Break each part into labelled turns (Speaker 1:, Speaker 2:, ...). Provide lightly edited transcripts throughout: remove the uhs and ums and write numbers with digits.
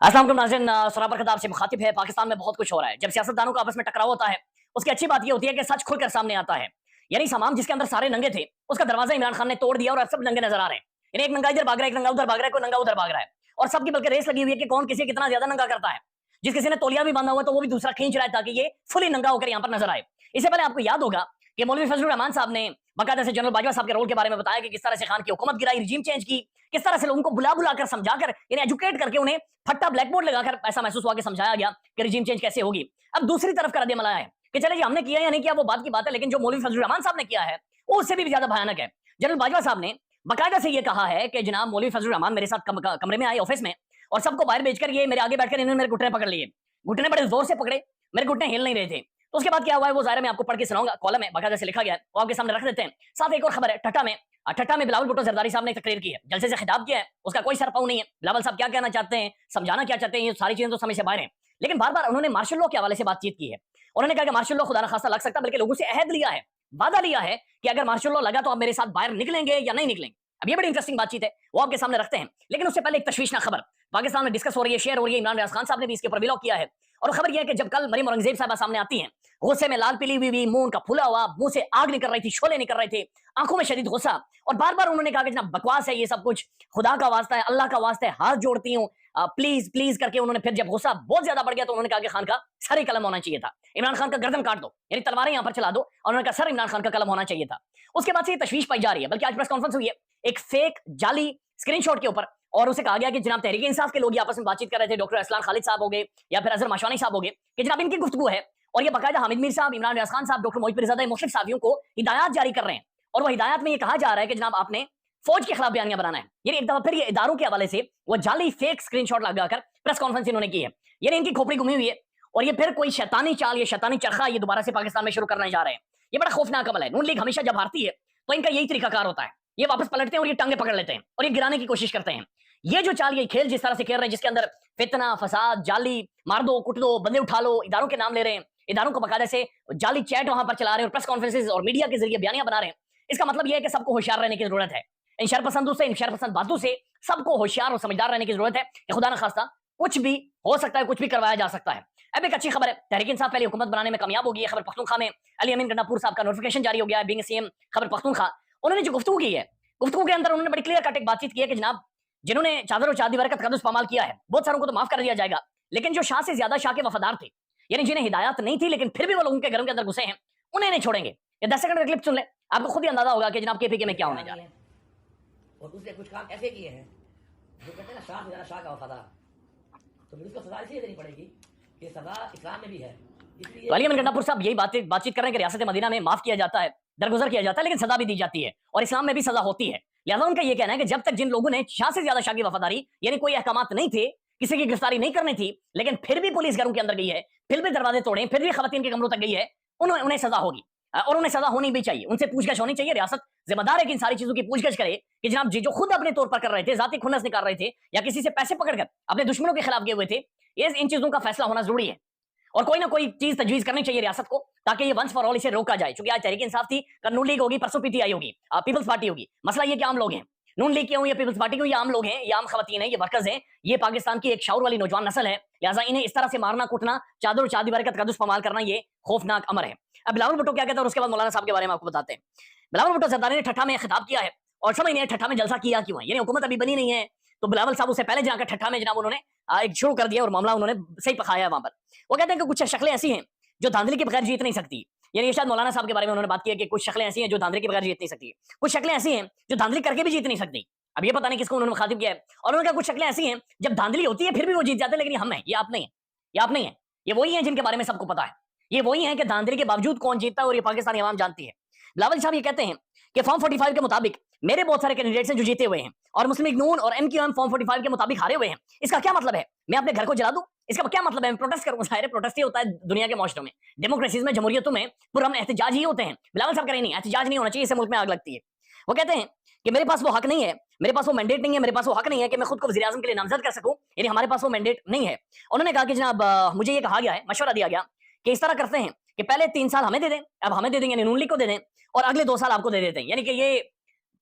Speaker 1: अस्सलाम वालेकुम नाज़रीन, सराबर खिताब से मुखातिब है। पाकिस्तान में बहुत कुछ हो रहा है। जब सियासतदानों का आपस में टकराव होता है, उसकी अच्छी बात ये होती है कि सच खुलकर सामने आता है। यानी समाम जिसके अंदर सारे नंगे थे, उसका दरवाजा इमरान खान ने तोड़ दिया और अब सब नंगे नजर आ रहे हैं। यानी एक नंगा इधर भाग रहा है, एक नंगा उधर भाग रहा है, कोई नंगा उधर भाग रहा है और सबकी बल्कि रेस लगी हुई है कि कौन किसी कितना ज्यादा नंगा करता है। जिस किसी ने तौलिया भी बांधा हुआ तो वो भी दूसरा खींच रहा है ताकि ये फुली नंगा होकर यहाँ पर नजर आए। इससे पहले आपको याद होगा कि मौलवी फजलुर रहमान साहब ने बाकायदा से जनरल बाजवा साहब के रोल के बारे में बताया कि किस तरह से खान की हुकूमत गिराई, रिजीम चेंज की, किस तरह से लोगों को बुला बुलाकर समझाकर यानी एजुकेट करके उन्हें फट्टा ब्लैक बोर्ड लगाकर ऐसा महसूस हुआ कि समझाया गया कि रिजीम चेंज कैसे होगी। अब दूसरी तरफ कर दिया है कि चले जी हमने किया या नहीं किया वो बात की बात है, लेकिन जो मौलवी फजलुर रहमान साहब ने किया है वो उससे भी ज्यादा भयानक है। जनरल बाजवा साहब ने बाकायदा से ये कहा है कि जनाब मौलवी फजलुर रहमान मेरे साथ कमरे में आए ऑफिस में और सबको बाहर भेजकर ये मेरे आगे बैठकर इन्होंने मेरे घुटने पकड़ लिए। घुटने बड़े जोर से पकड़े, मेरे घुटने हिल नहीं रहे थे। तो उसके बाद क्या हुआ है वो ज़ाहिर मैं आपको पढ़ के सुनाऊंगा, कॉलम है बाकायदा से लिखा गया है, वो आपके सामने रख देते हैं। साथ एक और खबर है, ठट्टा में बिलावल भुट्टो जरदारी साहब ने एक तकरीर की है, जलसे से खिताब किया है, उसका कोई सर पाँव नहीं है। बिलावल साहब क्या कहना चाहते हैं, समझाना क्या चाहते हैं, ये सारी चीजें तो समझ से बाहर हैं। लेकिन बार बार उन्होंने मार्शल लॉ के हवाले से बातचीत की है। उन्होंने कहा कि मार्शल लॉ खुदा न खास्ता लग सकता, बल्कि लोगों से अहद लिया है, वादा लिया है कि अगर मार्शल लॉ लगा तो आप मेरे साथ बाहर निकलेंगे या नहीं निकलेंगे। अब ये बड़ी इंटरेस्टिंग बातचीत है, वो आपके सामने रखते हैं। लेकिन उससे पहले एक तशवीशनाक खबर पाकिस्तान में डिस्कस हो रही है, शेयर हो रही है। इमरान रियाज खान साहब ने भी इसके ऊपर व्लॉग किया है और खबर यह है कि जब कल मरीम औरंगजेब साहबा सामने आती हैं, गुस्से में लाल पीली हुई, मुंह उनका फूला हुआ, मुंह से आग निकल रही थी, शोले निकल रहे थे, आंखों में शदीद गुस्सा, और बार बार उन्होंने कहा कि जनाब बकवास है ये सब कुछ, खुदा का वास्ता है, अल्लाह का वास्ता है, हाथ जोड़ती हूँ, प्लीज प्लीज करके उन्होंने फिर जब गुस्सा बहुत ज्यादा बढ़ गया तो उन्होंने कहा कि खान का सर ही कलम होना चाहिए था, इमरान खान का गर्दन काट दो, यानी तलवारें यहां पर चला दो, और उन्होंने कहा सर इमरान खान का कलम होना चाहिए था। उसके बाद से ये तशवीश पाई जा रही है, बल्कि आज प्रेस कॉन्फ्रेंस हुई है एक फेक जाली स्क्रीनशॉट के ऊपर, और उसे कहा गया कि जनाब तहरीक इंसाफ के लोग आपस में बातचीत कर रहे थे, डॉक्टर असलान खालिद साहब हो गए या फिर अजहर माशवानी साहब हो गए, कि जनाब इनकी गुफ्तगू है और ये बाकायदा हामिद मीर साहब, इमरान रियाज खान साहब, डॉक्टर मोहित पिरज़ादा, मुशफ़िक साहबियों को हिदायत जारी कर रहे हैं। और वो हिदायत में ये कहा जा रहा है कि जनाब आपने फौज के खिलाफ बयानियां बनाना है। यानी एक दफा फिर ये इदारों के हवाले से वो जाली फेक स्क्रीनशॉट लगाकर प्रेस कॉन्फ्रेंस इन्होंने की है। यानी इनकी खोपड़ी घुमी हुई है और ये फिर कोई शैतानी चाल, ये शैतानी चरखा ये दोबारा से पाकिस्तान में शुरू करने जा रहे हैं। ये बड़ा खौफनाक अमल है। नून लीग हमेशा जब हारती है तो इनका यही तरीकाकार होता है, ये वापस पलटते हैं और ये टांगे पकड़ लेते हैं और ये गिराने की कोशिश करते हैं। ये जो चाल, ये खेल जिस तरह से खेल रहे हैं, जिसके अंदर फितना, फसाद, जाली, मार दो, कुट दो, बंदे उठा लो, इदारों के नाम ले रहे हैं, इदारों को बाकायदा से जाली चैट वहां पर चला रहे हैं और प्रेस कॉन्फ्रेंसेस और मीडिया के जरिए बयानियां बना रहे हैं। इसका मतलब यह है कि सबको होशियार रहने की जरूरत है। इन शरपसंदों से, इन शरपसंद बातों से सबको होशियार और समझदार रहने की जरूरत है कि खुदा न खास्ता कुछ भी हो सकता है, कुछ भी करवाया जा सकता है। अब एक अच्छी खबर है, तहरीक इंसाफ पहले हुकूमत बनाने में कामयाब होगी। खबर पख्तूनख्वा में अली अमीन गंडापुर साहब का नोटिफिकेशन जारी हो गया है, बीइंग सीएम खबर पख्तूनख्वा। उन्होंने जो गुफ्तगू की है, गुफ्तगू के अंदर उन्होंने बड़ी क्लियर कट एक बातचीत की है कि जनाब जिन्होंने चादर और चांदी बरकत कदम इस्तेमाल किया है, बहुत सारों को तो माफ कर दिया जाएगा, लेकिन जो शाह से ज्यादा शाह के वफादार थे, यानी जिन्हें हिदायत नहीं थी लेकिन फिर भी वो लोगों के घरों के अंदर घुसे हैं, उन्हें नहीं छोड़ेंगे। ये 10 सेकंड का क्लिप सुन ले, आपको खुद ही अंदाजा होगा कि जनाब केपीके में क्या होने जा रहा है।
Speaker 2: और उसने कुछ काम ऐसे किए हैं जो कहते हैं ना शाह से ज्यादा शाह का वफादार, तो फिर उसको सजा इसलिए देनी पड़ेगी कि सजा इस्लाम में भी है।
Speaker 1: तो अली अमीन गंडापुर साहब यही बातचीत कर रहे हैं कि रियासत मदीना में माफ किया जाता है, दरगुजर किया जाता है, लेकिन सजा भी दी जाती है और इस्लाम में भी सजा होती है। लिहाजा उनका यह कहना है कि जब तक जिन लोगों ने शाह से ज्यादा शाह की वफादारी, यानी कोई अहकामात नहीं थे, किसी की गिरफ्तारी नहीं करनी थी, लेकिन फिर भी पुलिस घरों के अंदर गई है, फिर भी दरवाजे तोड़े, फिर भी खवातीन के कमरों तक गई है, उन्हें सजा होगी और उन्हें सजा होनी भी चाहिए। उनसे पूछगछ होनी चाहिए। रियासत जिम्मेदार है कि इन सारी चीजों की पूछगछ करे कि जनाब जी जो खुद अपने तौर पर कर रहे थे, जाती खुन्नस निकाल रहे थे या किसी से पैसे पकड़कर अपने दुश्मनों के खिलाफ गए हुए थे, इन चीजों का फैसला होना जरूरी है और कोई ना कोई चीज तजवीज करनी चाहिए रियासत को, ताकि ये वंस फॉर ऑल इसे रोका जाए। क्योंकि आज तहरीक इंसाफ थी, कल नून लीग होगी, परसों पीटीआई होगी, पीपल्स पार्टी होगी। मसला ये कि आम लोग हैं, नून लीग के हों या पीपल्स पार्टी के, ये आम लोग हैं, ये आम खवातीन हैं, ये वर्कर्स हैं, ये पाकिस्तान की एक शौर वाली नौजवान नस्ल है। लिहाजा इन्हें इस तरह से मारना, कुटना, चादर और चांदी बरकत का इस्तेमाल करना ये खौफनाक अमर है। अब बिलावल भुट्टो क्या कहता है और उसके बाद मौलाना साहब के बारे में आपको बताते हैं। बिलावल भुट्टो जरदारी ने ठट्ठा में खिताब किया है और समझ नहीं ठट्ठा में जलसा किया क्यों है, यानी हुकूमत अभी बनी नहीं है, तो बिलावल साहब उससे पहले जाकर ठट्ठा में जनाब उन्होंने एक शुरू कर दिया और मामला उन्होंने सही पकाया है वहां पर। वो कहते हैं कि कुछ शक्लें ऐसी हैं जो धांधली के बगैर जीत नहीं सकती, यानी ये शायद मौलाना साहब के बारे में उन्होंने बात की है कि कुछ शक्लें ऐसी हैं जो धांधली के बगैर जीत नहीं सकती, कुछ शक्लें ऐसी हैं जो धांधली करके भी जीत नहीं सकती। अब ये पता नहीं किसको उन्होंने मुखातिब किया है और उन्होंने कहा कुछ शक्लें ऐसी हैं जब धांधली होती है फिर भी वो जीत जाते हैं, लेकिन हम हैं, ये आप नहीं है, ये आप नहीं है, ये वही है जिनके बारे में सबको पता है, ये वही है कि धांधली के बावजूद कौन जीतता है और ये पाकिस्तानी अवाम जानती है। बिलावल साहब ये कहते हैं कि फॉर्म 45 के मुताबिक मेरे बहुत सारे कैंडिडेट्स हैं जो जीते हुए हैं और मुस्लिम लीग नून और एमक्यूएम फॉर्म 45 के मुताबिक हारे हुए हैं। इसका क्या मतलब है, मैं अपने घर को जला दूं, इसका क्या मतलब है, मैं प्रोटेस्ट करूं? जाहिर है प्रोटेस्ट ही होता है दुनिया के माशरों में, डेमोक्रेसीज में, जमहूरियतों में पुरअमन एहतजाज ही होते हैं। बिलावल साहब कह रहे नहीं, एहतजाज नहीं होना चाहिए, इससे मुल्क में आग लगती है। वो कहते हैं कि मेरे पास वो हक नहीं है, मेरे पास वो मैंडेट नहीं है, मेरे पास वो हक नहीं है कि मैं खुद को वज़ीर-ए-आज़म के लिए नामजद कर सकूं, यानी हमारे पास वो मैंडेट नहीं है। उन्होंने कहा कि जनाब मुझे ये कहा गया है, मशवरा दिया गया कि इस तरह करते हैं कि पहले 3 साल हमें दे दें, अब हमें दे देंगे, नून लीग को दे दें और अगले 2 साल आपको दे देते हैं। यानी कि ये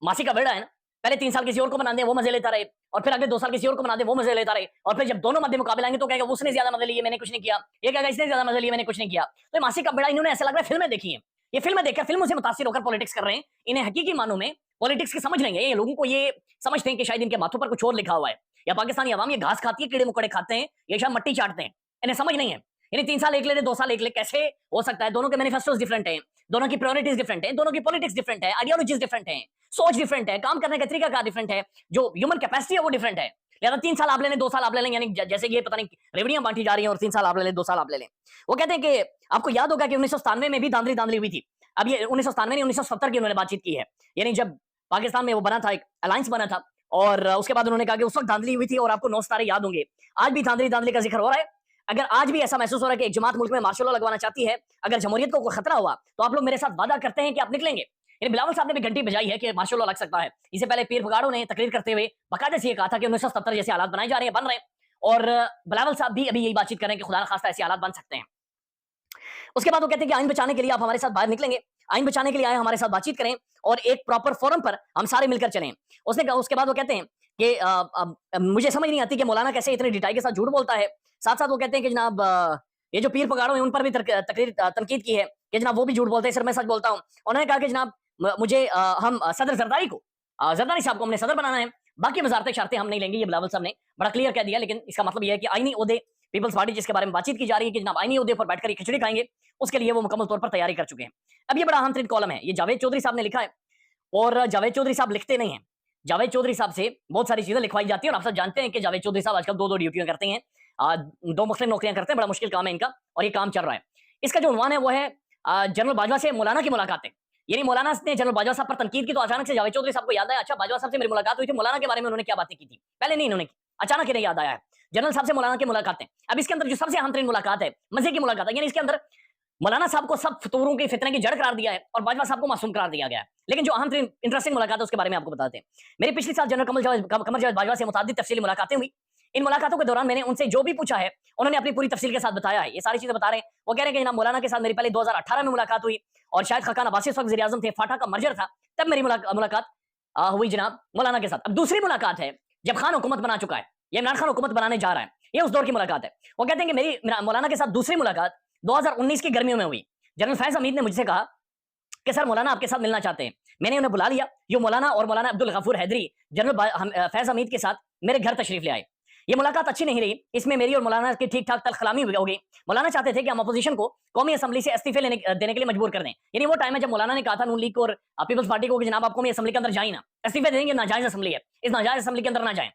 Speaker 1: मासी का बेड़ा है ना, पहले 3 साल किसी और को बना दें, वो मजे लेता रहे, और फिर अगले 2 साल किसी और को बना दें, वो मजे लेता रहे, और फिर जब दोनों मध्य मुकाबले आएंगे तो कहेगा उसने ज्यादा मजे लिए, मैंने कुछ नहीं किया, ये कहेगा इसने ज्यादा मजे लिए, मैंने कुछ नहीं किया। तो मासिक कबड़ा इन्होंने ऐसा लग रहा है फिल्में देखी है, ये फिल्में देखकर फिल्मों से मुतासिर होकर पॉलिटिक्स कर रहे हैं। इन्हें हकीकी मानों में पॉलिटिक्स की समझ नहीं है। ये लोगों को ये समझते हैं कि शायद इनके माथों पर कुछ और लिखा हुआ है, या पाकिस्तानी अवाम ये घास खाती है, कीड़े मकोड़े खाते हैं, ये शायद मट्टी चाटते हैं, इन्हें समझ नहीं है। यानी 3 साल एक ले रहे, 2 साल एक ले, कैसे हो सकता है? दोनों के मैनिफेस्टोस डिफरेंट हैं, दोनों की प्रायोरिटीज डिफरेंट हैं, दोनों की पॉलिटिक्स डिफरेंट है, आइडियोलॉजीज डिफरेंट हैं, सोच डिफरेंट है, काम करने का तरीका का डिफरेंट है, जो ह्यूमन कैपेसिटी है वो डिफरेंट है। लिहाजा 3 साल आप ले लें, 2 साल आप ले लें, यानी जैसे ये पता नहीं रेवड़ियां बांटी जा रही हैं, और 3 साल आप ले लें, 2 साल आप ले लें। वो कहते हैं कि आपको याद होगा कि 1997 में भी धांधली हुई थी। अब ये 1997 नहीं, 1970 की उन्होंने बातचीत की है, यानी जब पाकिस्तान में वो बना था, एक अलायंस बना था, और उसके बाद उन्होंने कहा कि उस वक्त धांधली हुई थी, और आपको 9 सितारे याद होंगे। आज भी धांधली का जिक्र हो रहा है। अगर आज भी ऐसा महसूस हो रहा है कि एक जमात मुल्क में मार्शल लॉ लगवाना चाहती है, अगर जमहूरियत को कोई खतरा हुआ, तो आप लोग मेरे साथ वादा करते हैं कि आप निकलेंगे। यानी बिलावल साहब ने भी घंटी बजाई है कि मार्शल लॉ लग सकता है। इससे पहले पीर फगाड़ों ने तकरीर करते हुए बाकायदा से ये कहा था कि 1970 जैसे हालात बनाए जा रहे हैं, बन रहे हैं, और बिलावल साहब भी अभी यही बातचीत कर रहे हैं कि खुदा न खास्ता ऐसे हालात बन सकते हैं। उसके बाद वो कहते हैं कि आइन बचाने के लिए आप हमारे साथ बाहर निकलेंगे, आइन बचाने के लिए आए, हमारे साथ बातचीत करें, और एक प्रॉपर फोरम पर हम सारे मिलकर चलें। उसने कहा, उसके बाद वो कहते हैं कि मुझे समझ नहीं आती कि मौलाना कैसे इतनी डिटाई के साथ झूठ बोलता है। साथ साथ वो कहते हैं कि जनाब ये जो पीर पगाड़ों हैं उन पर भी तनकीद की है कि जनाब वो भी झूठ बोलते हैं, सर मैं सच बोलता हूँ। उन्होंने कहा कि जनाब मुझे हम सदर जरदारी को, जरदारी साहब को हमने सदर बनाना है, बाकी वजारतें शर्तें हम नहीं लेंगे। ये बिलावल साहब ने बड़ा क्लियर कह दिया, लेकिन इसका मतलब यह है कि आईनी ओहदे, पीपल्स पार्टी जिसके बारे में बातचीत की जा रही है कि जनाब आईनी ओहदे पर बैठकर खिचड़ी खाएंगे, उसके लिए वो मुकम्मल तौर पर तैयारी कर चुके हैं। अब ये बड़ा अहम तरीन कॉलम है, ये जावेद चौधरी साहब ने लिखा है, और जावेद चौधरी साहब लिखते नहीं है। जावेद चौधरी साहब से बहुत सारी चीजें लिखवाई जाती है, और आप सब जानते हैं कि जावेद चौधरी साहब आजकल 2 ड्यूटियां करते हैं, 2 मुख्तलिफ नौकरियां करते हैं, बड़ा मुश्किल काम है इनका, और ये काम चल रहा है। इसका जो उन्वान है वो है जनरल बाजवा से मौलाना की मुलाकातें। यानी मौलाना ने जनरल बाजवा साहब पर तनकीद की, तो अचानक से जावेद चौधरी साहब को याद आया, अच्छा बाजवा साहब से मेरी मुलाकात हुई थी, मौलाना के बारे में उन्होंने क्या बातें की थी, पहले नहीं इन्होंने की, अचानक इन्हें याद आया है जनरल साहब से मौलाना की मुलाकातें। अब इसके अंदर जो सबसे अहम तरीन मुलाकात है, मजे की मुलाकात है, यानी इसके अंदर मौलाना साहब को सब फतूरों की फितने की जड़ करार दिया है, और बाजवा साहब को मासूम करार दिया गया है। लेकिन जो अहम तरीन इंटरेस्टिंग मुलाकात है उसके बारे में आपको बताते हैं। मेरी पिछले साल जनरल कमर जावेद बाजवा से मुताद्दिद तफसीली मुलाकातें हुई। इन मुलाकातों के दौरान मैंने उनसे जो भी पूछा है, उन्होंने अपनी पूरी तफसील के साथ बताया है, ये सारी चीजें बता रहे हैं। वो कह रहे हैं कि जनाब मौलाना के साथ मेरी पहले 2018 में मुलाकात हुई, और शायद खकान अब्बासी उस वक्त वज़ीर आज़म थे, फाटा का मर्जर था, तब मेरी मुलाकात हुई जनाब मौलाना के साथ। अब दूसरी मुलाकात है जब खान हुकूमत बना चुका है, ये इमरान खान हुकूमत बनाने जा रहा है, ये उस दौर की मुलाकात है। वो कहते हैं कि मेरी मौलाना के साथ दूसरी मुलाकात 2019 की गर्मियों में हुई। जनरल फैज हमीद ने मुझसे कहा कि सर मौलाना आपके साथ मिलना चाहते हैं। मैंने उन्हें बुला लिया। ये मौलाना और मौलाना अब्दुल गफूर हैदरी जनरल फैज हमीद के साथ मेरे घर तशरीफ ले आए। ये मुलाकात अच्छी नहीं रही, इसमें मेरी और मौलाना की ठीक ठाक तलखलामी हो गई। मौलाना चाहते थे कि हम अपोजिशन को कौमी असम्बली से इस्तीफे देने के लिए मजबूर कर दें। यानी वो टाइम है जब मौलाना ने कहा था नून लीग को और पीपल्स पार्टी को कि जनाब आप कौमी असम्बली के अंदर जाए ना, इस्तीफे देंगे, नाजायज असम्बली है, इस नाजायज असम्बली के अंदर ना जाए।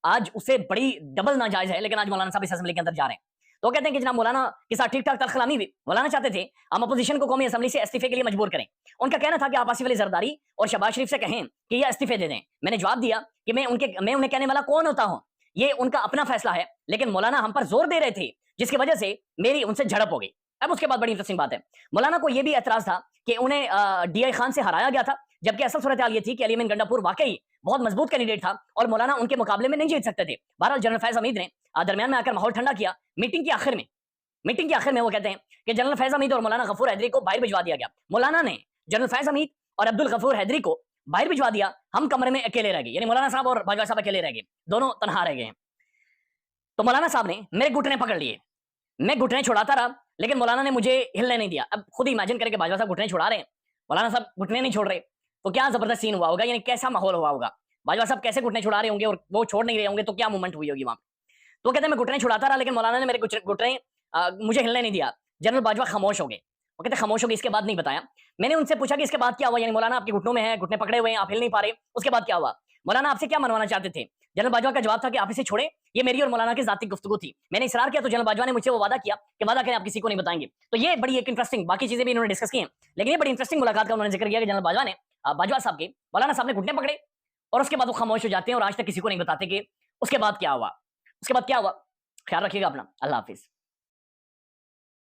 Speaker 1: आज उससे बड़ी डबल नाजायज है, लेकिन आज मौलाना साहब इस असम्बली के अंदर जा रहे हैं। तो कहते हैं कि जनाब मौलाना के साथ ठीक ठाक तलखलामी हुई। मौलाना चाहते थे हम अपोजिशन को कौमी असम्बली से इस्तीफे के लिए मजबूर करें। उनका कहना था कि आप आसिफ अली जरदारी और शहबाज शरीफ से कहें कि ये इस्तीफे दे दें। मैंने जवाब दिया कि मैं उन्हें कहने वाला कौन होता हूं, ये उनका अपना फैसला है, लेकिन मौलाना हम पर जोर दे रहे थे, जिसकी वजह से मेरी उनसे झड़प हो गई। अब उसके बाद बड़ी इंटरेस्टिंग बात है, मौलाना को यह भी एतराज था कि उन्हें डीआई खान से हराया गया था, जबकि असल सूरत हाल ये थी कि अली अमीन गंडापुर वाकई बहुत मजबूत कैंडिडेट था और मौलाना उनके मुकाबले में नहीं जीत सकते थे। बहरहाल जनरल फैज हमीद ने दरमियान में आकर माहौल ठंडा किया। मीटिंग के आखिर में वो कहते हैं कि जनरल फैज हमीद और मौलाना गफूर हैदरी को बाहर भिजवा दिया गया। मौलाना ने जनरल फैज हमीद और अब्दुल गफूर हैदरी को बाहर भिजवा दिया। हम कमरे में अकेले रह गए, यानी मौलाना साहब और बाजवा साहब अकेले रह गए, दोनों तनहा रह गए हैं। तो मौलाना साहब ने मेरे घुटने पकड़ लिए, मैं घुटने छुड़ाता रहा, लेकिन मौलाना ने मुझे हिलने नहीं दिया। अब खुद इमेजिन करें कि बाजवा साहब घुटने छुड़ा रहे हैं, मौलाना साहब घुटने नहीं छोड़ रहे, तो क्या जबरदस्त सीन हुआ होगा, यानी कैसा माहौल हुआ होगा। बाजवा साहब कैसे घुटने छुड़ा रहे होंगे और वो छोड़ नहीं रहे होंगे, तो क्या मूवमेंट हुई होगी वहां। तो कहते हैं मैं घुटने छुड़ाता रहा, लेकिन मौलाना ने मेरे घुटने मुझे हिलने नहीं दिया। जनरल बाजवा खामोश हो गए। वो कहते खामोश हो गए, इसके बाद नहीं बताया। मैंने उनसे पूछा कि इसके बाद क्या हुआ, यानी मौलाना आपके घुटनों में है, घुटने पकड़े हुए हैं, आप हिल नहीं पा रहे, उसके बाद क्या हुआ, मौलाना आपसे क्या मनवाना चाहते थे। जनरल बाजवा का जवाब था कि आप इसे छोड़े, ये मेरी और मौलाना की जाती गुफ्तगू थी। मैंने इसरार किया तो जनरल बाजवा ने मुझसे वो वादा किया कि वादा करें आप किसी को नहीं बताएंगे। तो ये बड़ी एक इंटरेस्टिंग, बाकी चीजें भी इन्होंने डिस्कस की हैं, लेकिन ये बड़ी इंटरेस्टिंग मुलाकात का उन्होंने जिक्र किया कि जनरल बाजवा ने बाजवा साहब के मौलाना साहब ने घुटने पकड़े और उसके बाद वो खामोश हो जाते हैं और आज तक किसी को नहीं बताते कि उसके बाद क्या हुआ। ख्याल रखिएगा अपना। अल्लाह हाफिज।